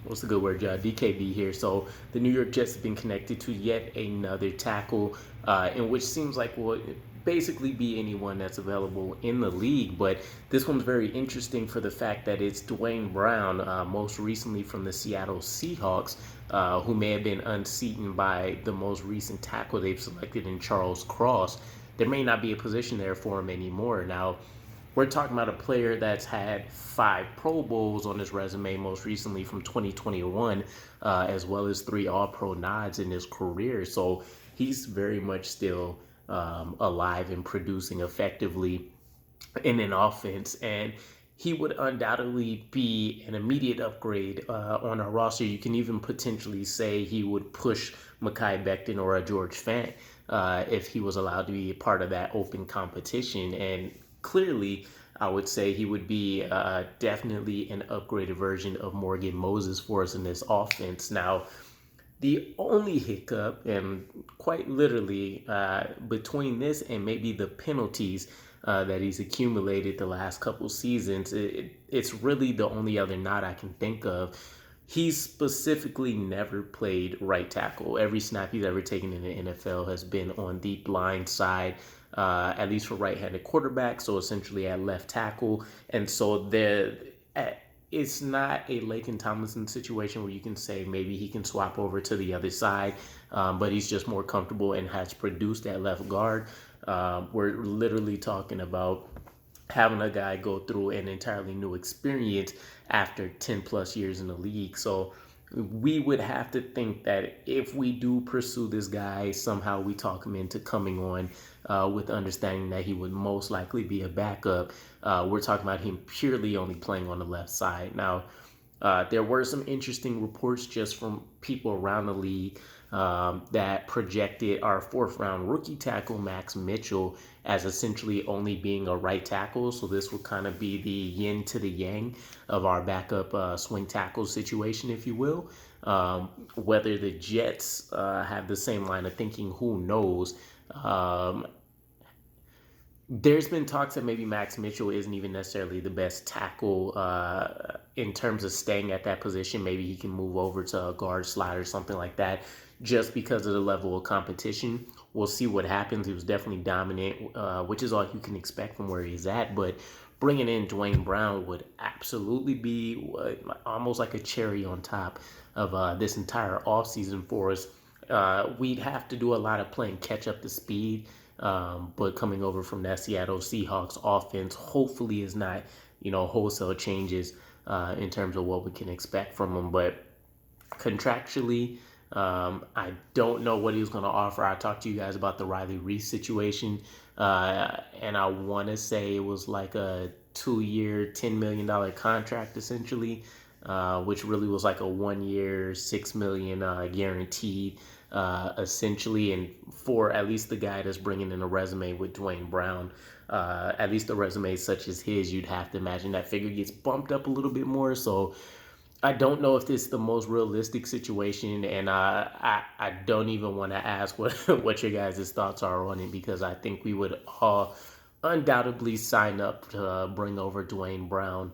what's the good word, DKB here. So the New York Jets have been connected to yet another tackle, in which seems like will basically be anyone that's available in the league. But this one's very interesting for the fact that it's Duane Brown, most recently from the Seattle Seahawks, who may have been unseated by the most recent tackle they've selected in Charles Cross. There may not be a position there for him anymore. Now, we're talking about a player that's had 5 Pro Bowls on his resume, most recently from 2021, as well as 3 All-Pro nods in his career. So he's very much still alive and producing effectively in an offense. And he would undoubtedly be an immediate upgrade on our roster. You can even potentially say he would push Mekhi Becton or a George Fant if he was allowed to be a part of that open competition. And clearly, I would say he would be definitely an upgraded version of Morgan Moses for us in this offense. Now, the only hiccup, and quite literally, between this and maybe the penalties that he's accumulated the last couple seasons, it's really the only other nod I can think of. He's specifically never played right tackle. Every snap he's ever taken in the NFL has been on the blind side, at least for right-handed quarterbacks, so essentially at left tackle. And so it's not a Laken Tomlinson situation where you can say maybe he can swap over to the other side, but he's just more comfortable and has produced at left guard. We're literally talking about having a guy go through an entirely new experience after 10 plus years in the league. So we would have to think that if we do pursue this guy, somehow we talk him into coming on with understanding that he would most likely be a backup. We're talking about him purely only playing on the left side. Now, there were some interesting reports just from people around the league that projected our 4th round rookie tackle, Max Mitchell, as essentially only being a right tackle. So this would kind of be the yin to the yang of our backup swing tackle situation, if you will. Whether the Jets have the same line of thinking, who knows? There's been talks that maybe Max Mitchell isn't even necessarily the best tackle in terms of staying at that position. Maybe he can move over to a guard slot or something like that just because of the level of competition. We'll see what happens. He was definitely dominant, which is all you can expect from where he's at. But bringing in Duane Brown would absolutely be almost like a cherry on top of this entire offseason for us. We'd have to do a lot of playing catch up to speed. But coming over from that Seattle Seahawks offense hopefully is not, wholesale changes in terms of what we can expect from him. But contractually, I don't know what he was going to offer. I talked to you guys about the Riley Reese situation, and I want to say it was like a 2-year, $10 million contract essentially, which really was like a 1-year, $6 million guaranteed. Essentially, and for at least the guy that's bringing in a resume with Duane Brown, at least a resume such as his, you'd have to imagine that figure gets bumped up a little bit more. So I don't know if this is the most realistic situation, and I don't even want to ask what your guys' thoughts are on it, because I think we would all undoubtedly sign up to bring over Duane Brown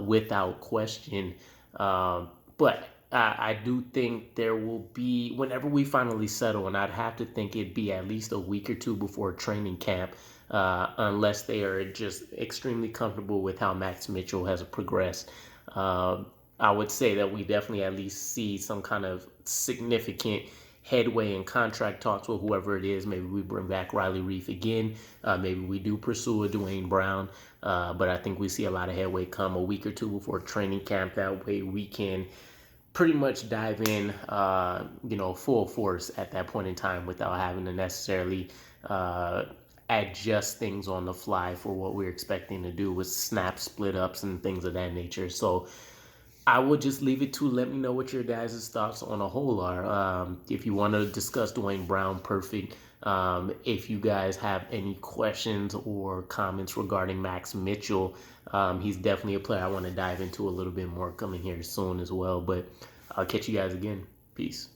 without question. But I do think there will be, whenever we finally settle, and I'd have to think it'd be at least a week or 2 before training camp, unless they are just extremely comfortable with how Max Mitchell has progressed. I would say that we definitely at least see some kind of significant headway in contract talks with whoever it is. Maybe we bring back Riley Reef again. Maybe we do pursue a Duane Brown. But I think we see a lot of headway come a week or 2 before training camp. That way we can pretty much dive in, full force at that point in time without having to necessarily adjust things on the fly for what we're expecting to do with snap split ups and things of that nature. So I would just leave it to let me know what your guys' thoughts on a whole are. If you want to discuss Duane Brown, perfect. If you guys have any questions or comments regarding Max Mitchell, he's definitely a player I want to dive into a little bit more coming here soon as well. But I'll catch you guys again. Peace.